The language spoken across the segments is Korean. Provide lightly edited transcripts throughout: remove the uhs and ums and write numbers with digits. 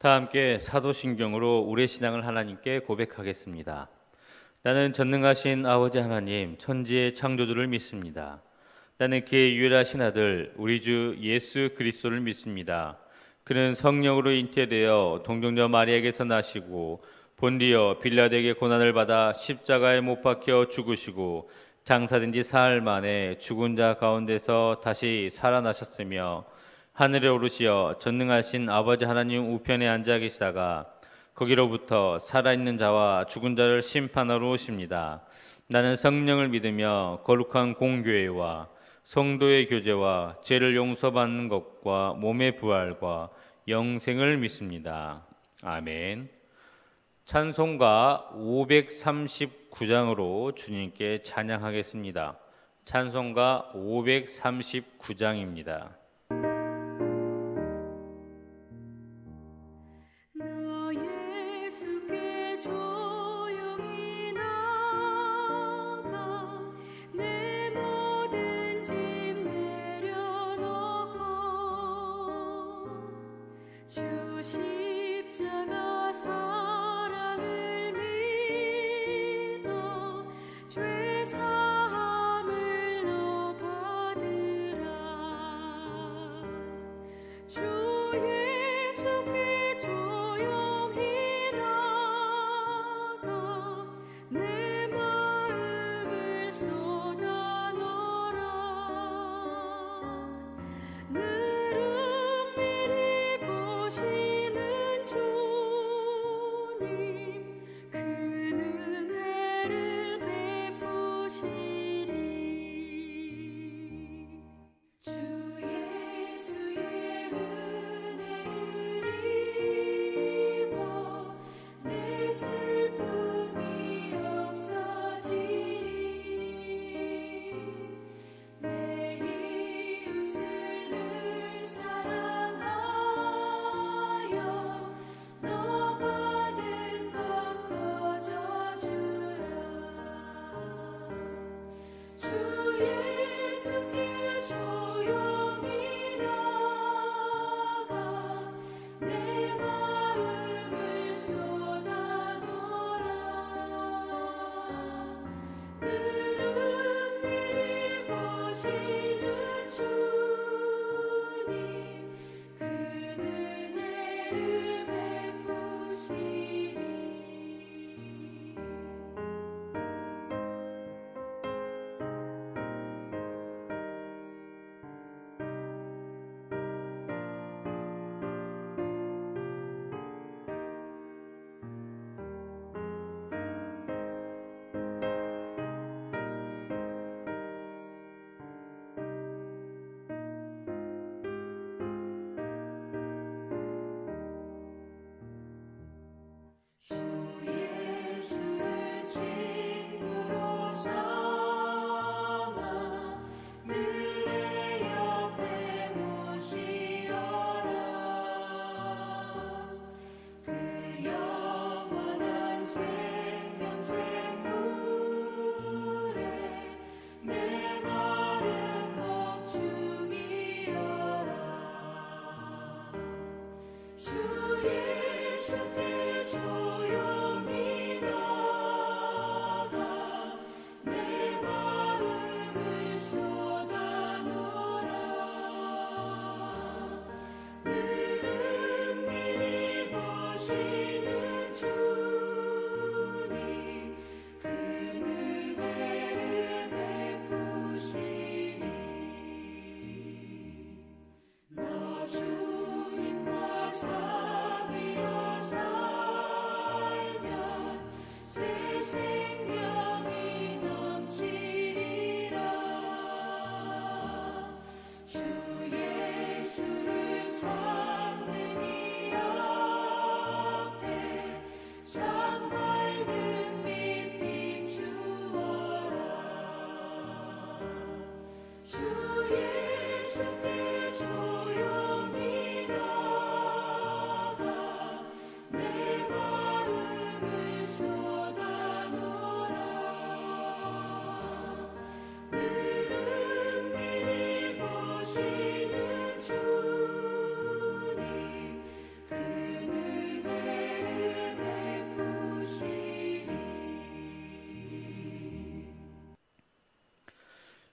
다 함께 사도신경으로 우리의 신앙을 하나님께 고백하겠습니다. 나는 전능하신 아버지 하나님, 천지의 창조주를 믿습니다. 나는 그의 유일하신 아들, 우리 주 예수 그리스도를 믿습니다. 그는 성령으로 잉태되어 동정녀 마리아에게서 나시고 본디어 빌라도에게 고난을 받아 십자가에 못 박혀 죽으시고 장사된 지 사흘 만에 죽은 자 가운데서 다시 살아나셨으며 하늘에 오르시어 전능하신 아버지 하나님 우편에 앉아 계시다가 거기로부터 살아있는 자와 죽은 자를 심판하러 오십니다. 나는 성령을 믿으며 거룩한 공교회와 성도의 교제와 죄를 용서받는 것과 몸의 부활과 영생을 믿습니다. 아멘. 찬송가 539장으로 주님께 찬양하겠습니다. 찬송가 539장입니다.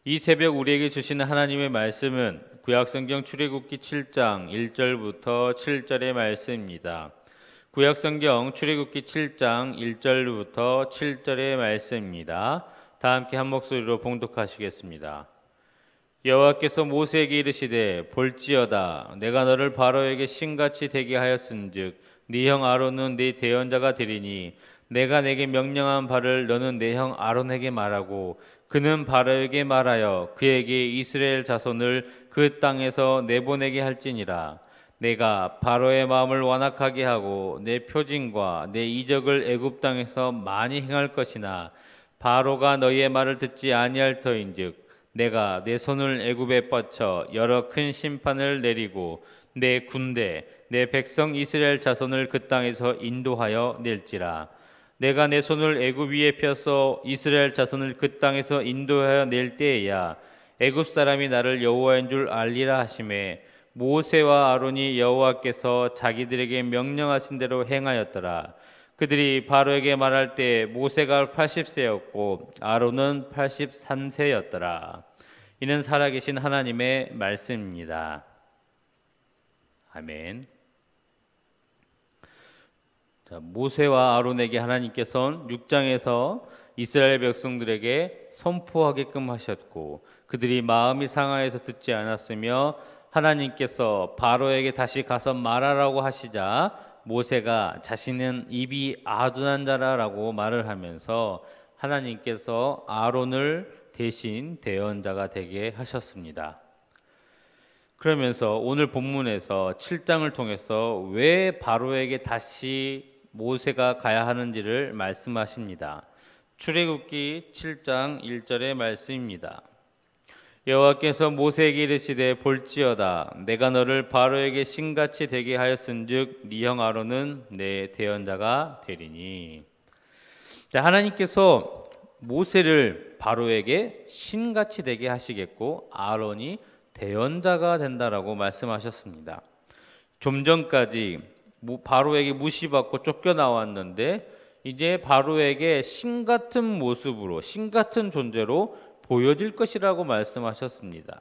이 새벽 우리에게 주시는 하나님의 말씀은 구약성경 출애굽기 7장 1절부터 7절의 말씀입니다. 구약성경 출애굽기 7장 1절부터 7절의 말씀입니다. 다 함께 한 목소리로 봉독하시겠습니다. 여호와께서 모세에게 이르시되 볼지어다 내가 너를 바로에게 신같이 되게 하였은즉 네 형 아론은 네 대언자가 되리니 내가 내게 명령한 바를 너는 내 형 아론에게 말하고 그는 바로에게 말하여 그에게 이스라엘 자손을 그 땅에서 내보내게 할지니라. 내가 바로의 마음을 완악하게 하고 내 표징과 내 이적을 애굽 땅에서 많이 행할 것이나 바로가 너희의 말을 듣지 아니할 터인즉 내가 내 손을 애굽에 뻗쳐 여러 큰 심판을 내리고 내 군대 내 백성 이스라엘 자손을 그 땅에서 인도하여 낼지라. 내가 내 손을 애굽 위에 펴서 이스라엘 자손을 그 땅에서 인도하여 낼 때에야 애굽 사람이 나를 여호와인 줄 알리라 하시매 모세와 아론이 여호와께서 자기들에게 명령하신 대로 행하였더라. 그들이 바로에게 말할 때 모세가 80세였고 아론은 83세였더라. 이는 살아계신 하나님의 말씀입니다. 아멘. 모세와 아론에게 하나님께서는 6장에서 이스라엘 백성들에게 선포하게끔 하셨고 그들이 마음이 상하여서 듣지 않았으며 하나님께서 바로에게 다시 가서 말하라고 하시자 모세가 자신은 입이 아둔한 자라라고 말을 하면서 하나님께서 아론을 대신 대언자가 되게 하셨습니다. 그러면서 오늘 본문에서 7장을 통해서 왜 바로에게 다시 모세가 가야 하는지를 말씀하십니다. 출애굽기 7장 1절의 말씀입니다. 여호와께서 모세에게 이르시되 볼지어다 내가 너를 바로에게 신같이 되게 하였은즉 네 형 아론은 내 대언자가 되리니. 하나님께서 모세를 바로에게 신같이 되게 하시겠고 아론이 대언자가 된다라고 말씀하셨습니다. 좀 전까지 바로에게 무시받고 쫓겨나왔는데 이제 바로에게 신 같은 모습으로 신 같은 존재로 보여질 것이라고 말씀하셨습니다.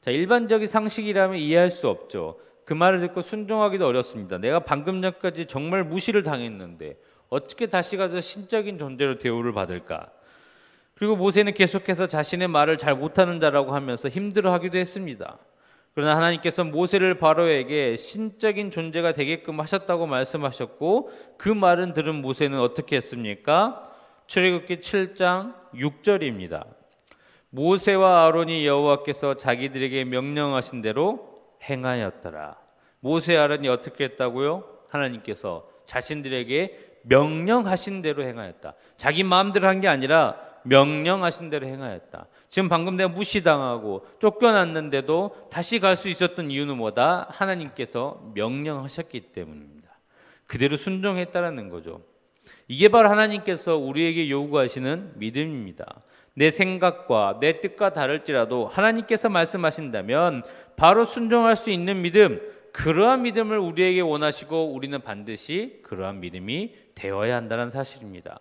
자, 일반적인 상식이라면 이해할 수 없죠. 그 말을 듣고 순종하기도 어렵습니다. 내가 방금 전까지 정말 무시를 당했는데 어떻게 다시 가서 신적인 존재로 대우를 받을까? 그리고 모세는 계속해서 자신의 말을 잘 못하는 자라고 하면서 힘들어하기도 했습니다. 그러나 하나님께서 모세를 바로에게 신적인 존재가 되게끔 하셨다고 말씀하셨고 그 말은 들은 모세는 어떻게 했습니까? 출애굽기 7장 6절입니다. 모세와 아론이 여호와께서 자기들에게 명령하신 대로 행하였더라. 모세 아론이 어떻게 했다고요? 하나님께서 자신들에게 명령하신 대로 행하였다. 자기 마음대로 한 게 아니라 명령하신 대로 행하였다. 지금 방금 내가 무시당하고 쫓겨났는데도 다시 갈 수 있었던 이유는 뭐다? 하나님께서 명령하셨기 때문입니다. 그대로 순종했다라는 거죠. 이게 바로 하나님께서 우리에게 요구하시는 믿음입니다. 내 생각과 내 뜻과 다를지라도 하나님께서 말씀하신다면 바로 순종할 수 있는 믿음, 그러한 믿음을 우리에게 원하시고 우리는 반드시 그러한 믿음이 되어야 한다는 사실입니다.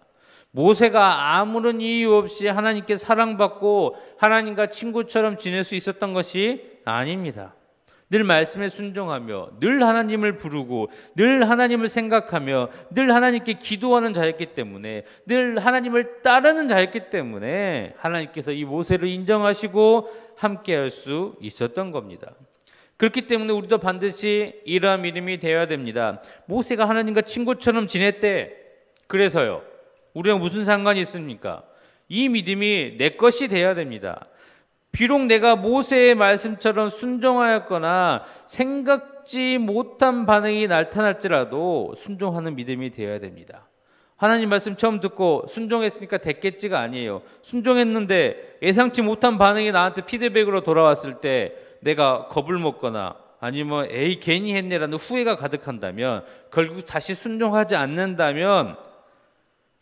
모세가 아무런 이유 없이 하나님께 사랑받고 하나님과 친구처럼 지낼 수 있었던 것이 아닙니다. 늘 말씀에 순종하며 늘 하나님을 부르고 늘 하나님을 생각하며 늘 하나님께 기도하는 자였기 때문에 늘 하나님을 따르는 자였기 때문에 하나님께서 이 모세를 인정하시고 함께할 수 있었던 겁니다. 그렇기 때문에 우리도 반드시 이러한 믿음이 되어야 됩니다. 모세가 하나님과 친구처럼 지냈대. 그래서요. 우리랑 무슨 상관이 있습니까? 이 믿음이 내 것이 되어야 됩니다. 비록 내가 모세의 말씀처럼 순종하였거나 생각지 못한 반응이 나타날지라도 순종하는 믿음이 되어야 됩니다. 하나님 말씀 처음 듣고 순종했으니까 됐겠지가 아니에요. 순종했는데 예상치 못한 반응이 나한테 피드백으로 돌아왔을 때 내가 겁을 먹거나 아니면 에이 괜히 했네라는 후회가 가득한다면 결국 다시 순종하지 않는다면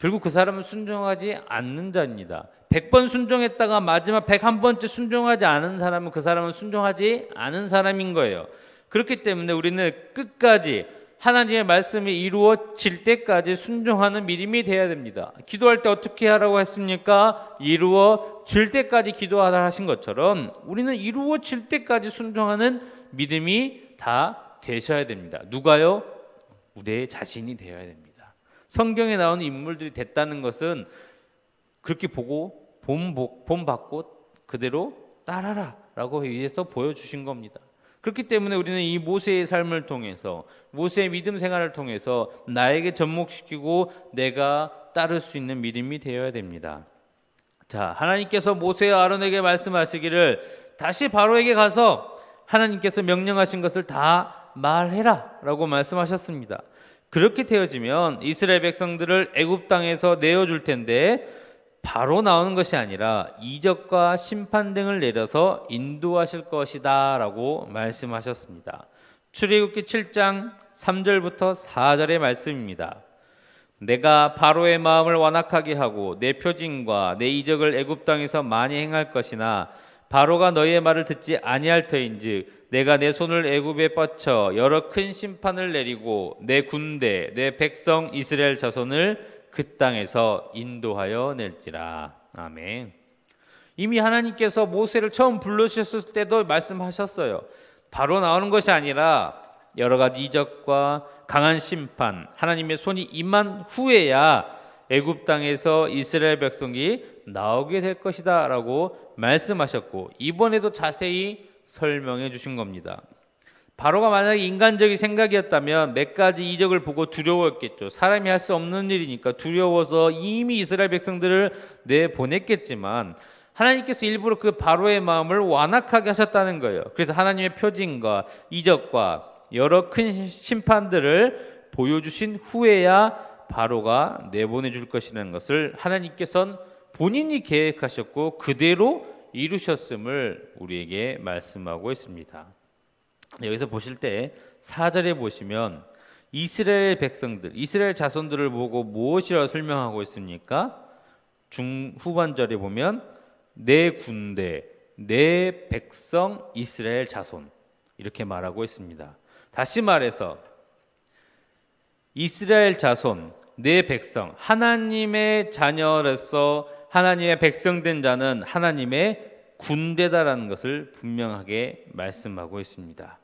결국 그 사람은 순종하지 않는 자입니다. 100번 순종했다가 마지막 101번째 순종하지 않은 사람은 그 사람은 순종하지 않은 사람인 거예요. 그렇기 때문에 우리는 끝까지 하나님의 말씀이 이루어질 때까지 순종하는 믿음이 되어야 됩니다. 기도할 때 어떻게 하라고 했습니까? 이루어질 때까지 기도하라 하신 것처럼 우리는 이루어질 때까지 순종하는 믿음이 다 되셔야 됩니다. 누가요? 내 자신이 되어야 됩니다. 성경에 나오는 인물들이 됐다는 것은 그렇게 보고 본받고 그대로 따라라 라고 위해서 보여주신 겁니다. 그렇기 때문에 우리는 이 모세의 삶을 통해서, 모세의 믿음 생활을 통해서 나에게 접목시키고 내가 따를 수 있는 믿음이 되어야 됩니다. 자, 하나님께서 모세와 아론에게 말씀하시기를 다시 바로에게 가서 하나님께서 명령하신 것을 다 말해라 라고 말씀하셨습니다. 그렇게 되어지면 이스라엘 백성들을 애굽 땅에서 내어줄 텐데 바로 나오는 것이 아니라 이적과 심판 등을 내려서 인도하실 것이다 라고 말씀하셨습니다. 출애굽기 7장 3절부터 4절의 말씀입니다. 내가 바로의 마음을 완악하게 하고 내 표징과 내 이적을 애굽 땅에서 많이 행할 것이나 바로가 너희의 말을 듣지 아니할 터인즉 내가 내 손을 애굽에 뻗쳐 여러 큰 심판을 내리고 내 군대 내 백성 이스라엘 자손을 그 땅에서 인도하여 낼지라. 아멘. 이미 하나님께서 모세를 처음 불러주셨을 때도 말씀하셨어요. 바로 나오는 것이 아니라 여러 가지 이적과 강한 심판, 하나님의 손이 임한 후에야 애굽 땅에서 이스라엘 백성이 나오게 될 것이다 라고 말씀하셨고 이번에도 자세히 설명해 주신 겁니다. 바로가 만약에 인간적인 생각이었다면 몇 가지 이적을 보고 두려워했겠죠. 사람이 할 수 없는 일이니까 두려워서 이미 이스라엘 백성들을 내보냈겠지만 하나님께서 일부러 그 바로의 마음을 완악하게 하셨다는 거예요. 그래서 하나님의 표징과 이적과 여러 큰 심판들을 보여주신 후에야 바로가 내보내줄 것이라는 것을 하나님께서는 본인이 계획하셨고 그대로 이루셨음을 우리에게 말씀하고 있습니다. 여기서 보실 때 4절에 보시면 이스라엘 백성들, 이스라엘 자손들을 보고 무엇이라고 설명하고 있습니까? 중후반절에 보면 내 군대, 내 백성 이스라엘 자손 이렇게 말하고 있습니다. 다시 말해서 이스라엘 자손, 내 백성, 하나님의 자녀로서 하나님의 백성된 자는 하나님의 군대다라는 것을 분명하게 말씀하고 있습니다.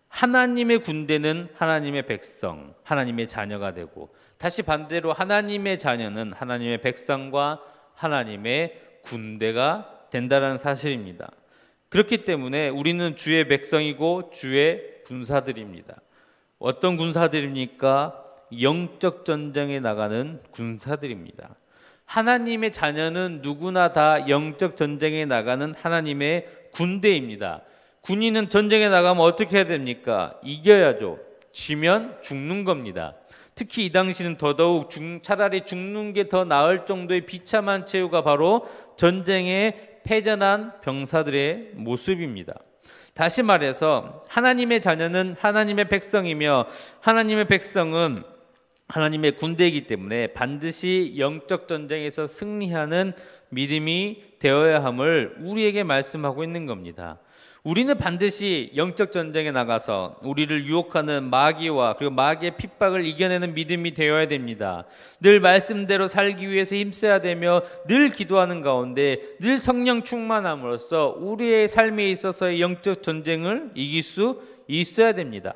하나님의 군대는 하나님의 백성, 하나님의 자녀가 되고 다시 반대로 하나님의 자녀는 하나님의 백성과 하나님의 군대가 된다는 사실입니다. 그렇기 때문에 우리는 주의 백성이고 주의 군사들입니다. 어떤 군사들입니까? 영적 전쟁에 나가는 군사들입니다. 하나님의 자녀는 누구나 다 영적 전쟁에 나가는 하나님의 군대입니다. 군인은 전쟁에 나가면 어떻게 해야 됩니까? 이겨야죠. 지면 죽는 겁니다. 특히 이 당시는 더더욱 차라리 죽는 게 더 나을 정도의 비참한 최후가 바로 전쟁에 패전한 병사들의 모습입니다. 다시 말해서 하나님의 자녀는 하나님의 백성이며 하나님의 백성은 하나님의 군대이기 때문에 반드시 영적 전쟁에서 승리하는 믿음이 되어야 함을 우리에게 말씀하고 있는 겁니다. 우리는 반드시 영적 전쟁에 나가서 우리를 유혹하는 마귀와 그리고 마귀의 핍박을 이겨내는 믿음이 되어야 됩니다. 늘 말씀대로 살기 위해서 힘써야 되며 늘 기도하는 가운데 늘 성령 충만함으로써 우리의 삶에 있어서의 영적 전쟁을 이길 수 있어야 됩니다.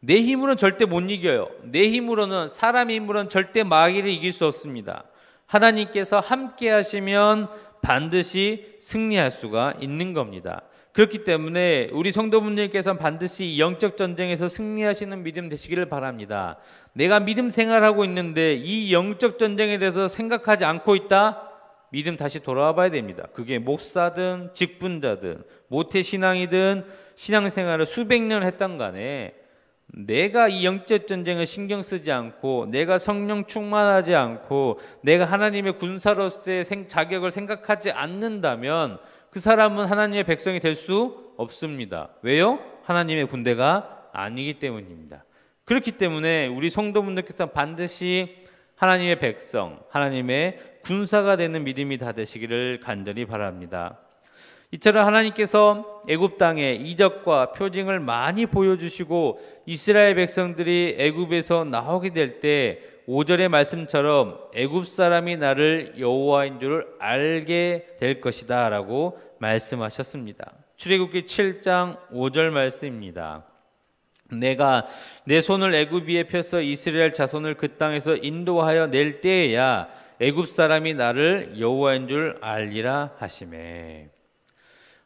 내 힘으로는 절대 못 이겨요. 내 힘으로는, 사람의 힘으로는 절대 마귀를 이길 수 없습니다. 하나님께서 함께 하시면 반드시 승리할 수가 있는 겁니다. 그렇기 때문에 우리 성도분들께서는 반드시 영적 전쟁에서 승리하시는 믿음 되시기를 바랍니다. 내가 믿음 생활하고 있는데 이 영적 전쟁에 대해서 생각하지 않고 있다? 믿음 다시 돌아와 봐야 됩니다. 그게 목사든 직분자든 모태신앙이든 신앙생활을 수백 년을 했던 간에 내가 이 영적 전쟁을 신경 쓰지 않고 내가 성령 충만하지 않고 내가 하나님의 군사로서의 자격을 생각하지 않는다면 그 사람은 하나님의 백성이 될 수 없습니다. 왜요? 하나님의 군대가 아니기 때문입니다. 그렇기 때문에 우리 성도분들께서 반드시 하나님의 백성, 하나님의 군사가 되는 믿음이 다 되시기를 간절히 바랍니다. 이처럼 하나님께서 애굽 땅에 이적과 표징을 많이 보여주시고 이스라엘 백성들이 애굽에서 나오게 될 때 5절의 말씀처럼 애굽 사람이 나를 여호와인 줄 알게 될 것이다 라고 말씀하셨습니다. 출애굽기 7장 5절 말씀입니다. 내가 내 손을 애굽 위에 펴서 이스라엘 자손을 그 땅에서 인도하여 낼 때에야 애굽 사람이 나를 여호와인 줄 알리라 하시매.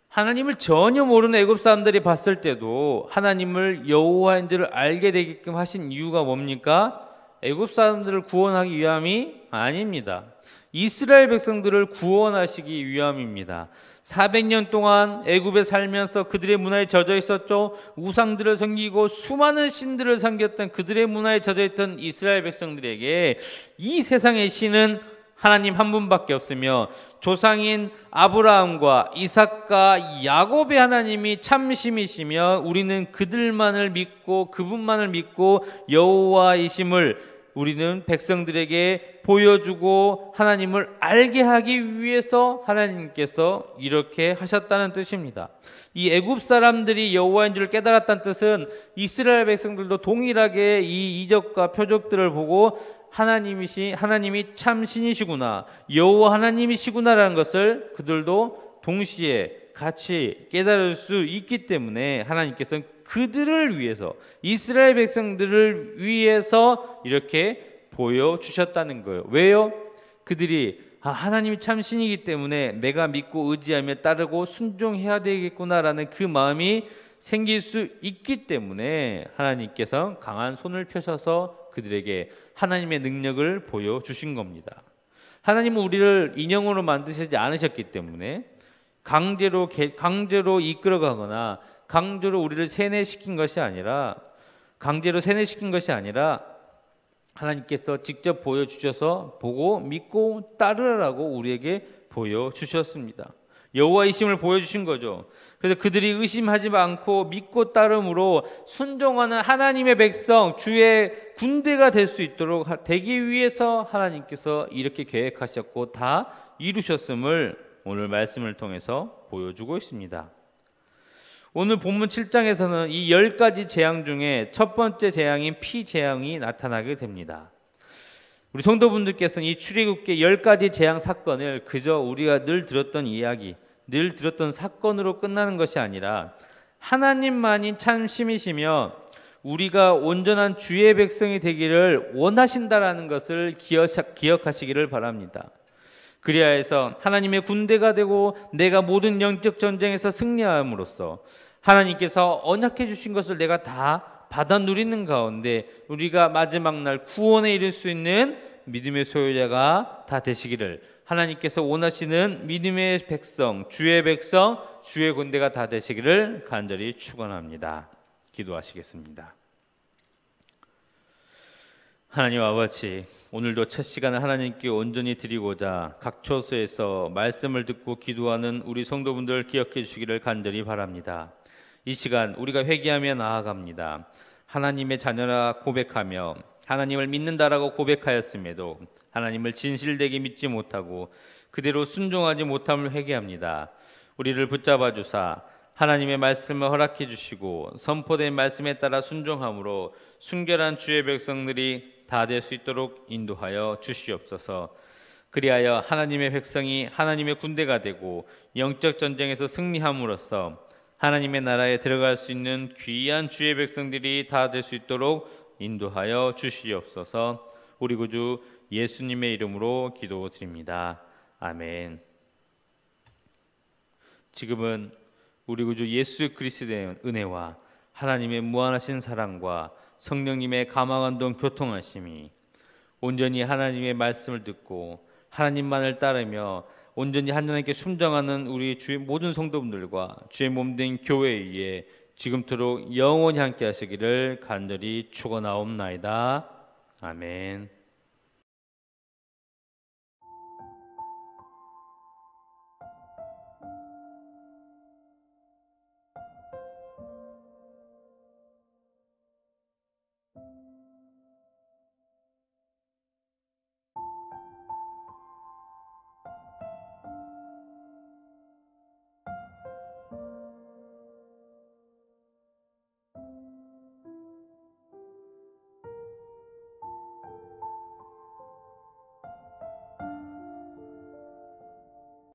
하나님을 전혀 모르는 애굽 사람들이 봤을 때도 하나님을 여호와인 줄 알게 되게끔 하신 이유가 뭡니까? 애굽 사람들을 구원하기 위함이 아닙니다. 이스라엘 백성들을 구원하시기 위함입니다. 400년 동안 애굽에 살면서 그들의 문화에 젖어 있었죠. 우상들을 섬기고 수많은 신들을 섬겼던 그들의 문화에 젖어 있던 이스라엘 백성들에게 이 세상의 신은 하나님 한 분밖에 없으며 조상인 아브라함과 이삭과 야곱의 하나님이 참심이시며 우리는 그들만을 믿고 그분만을 믿고 여호와이심을 우리는 백성들에게 보여주고 하나님을 알게 하기 위해서 하나님께서 이렇게 하셨다는 뜻입니다. 이 애굽 사람들이 여호와인 줄 깨달았다는 뜻은 이스라엘 백성들도 동일하게 이 이적과 표적들을 보고 하나님이 참 신이시구나, 여호와 하나님이시구나라는 것을 그들도 동시에 같이 깨달을 수 있기 때문에 하나님께서는 그들을 위해서, 이스라엘 백성들을 위해서 이렇게 보여주셨다는 거예요. 왜요? 그들이 하나님이 참 신이기 때문에 내가 믿고 의지하며 따르고 순종해야 되겠구나라는 그 마음이 생길 수 있기 때문에 하나님께서 강한 손을 펴셔서 그들에게 하나님의 능력을 보여주신 겁니다. 하나님은 우리를 인형으로 만드시지 않으셨기 때문에 강제로 이끌어가거나 강제로 우리를 세뇌시킨 것이 아니라 하나님께서 직접 보여주셔서 보고 믿고 따르라고 우리에게 보여주셨습니다. 여호와이심을 보여주신 거죠. 그래서 그들이 의심하지 않고 믿고 따름으로 순종하는 하나님의 백성, 주의 군대가 될 수 있도록 되기 위해서 하나님께서 이렇게 계획하셨고 다 이루셨음을 오늘 말씀을 통해서 보여주고 있습니다. 오늘 본문 7장에서는 이 10가지 재앙 중에 첫 번째 재앙인 피 재앙이 나타나게 됩니다. 우리 성도분들께서는 이 출애굽기 10가지 재앙 사건을 그저 우리가 늘 들었던 이야기, 늘 들었던 사건으로 끝나는 것이 아니라 하나님만이 참심이시며 우리가 온전한 주의 백성이 되기를 원하신다라는 것을 기억하시기를 바랍니다. 그리하여 해서 하나님의 군대가 되고 내가 모든 영적 전쟁에서 승리함으로써 하나님께서 언약해 주신 것을 내가 다 받아 누리는 가운데 우리가 마지막 날 구원에 이를 수 있는 믿음의 소유자가 다 되시기를, 하나님께서 원하시는 믿음의 백성, 주의 군대가 다 되시기를 간절히 축원합니다. 기도하시겠습니다. 하나님 아버지, 오늘도 첫 시간을 하나님께 온전히 드리고자 각 처소에서 말씀을 듣고 기도하는 우리 성도분들 기억해 주시기를 간절히 바랍니다. 이 시간 우리가 회개하며 나아갑니다. 하나님의 자녀라 고백하며 하나님을 믿는다라고 고백하였음에도 하나님을 진실되게 믿지 못하고 그대로 순종하지 못함을 회개합니다. 우리를 붙잡아 주사 하나님의 말씀을 허락해 주시고 선포된 말씀에 따라 순종함으로 순결한 주의 백성들이 다 될 수 있도록 인도하여 주시옵소서. 그리하여 하나님의 백성이 하나님의 군대가 되고 영적 전쟁에서 승리함으로써 하나님의 나라에 들어갈 수 있는 귀한 주의 백성들이 다 될 수 있도록 인도하여 주시옵소서. 우리 구주 예수님의 이름으로 기도드립니다. 아멘. 지금은 우리 구주 예수 그리스도의 은혜와 하나님의 무한하신 사랑과 성령님의 감화감동 교통하심이 온전히 하나님의 말씀을 듣고 하나님만을 따르며 온전히 하나님께 순종하는 우리 주의 모든 성도분들과 주의 몸된 교회에 지금토록 영원히 함께 하시기를 간절히 축원하옵나이다. 아멘.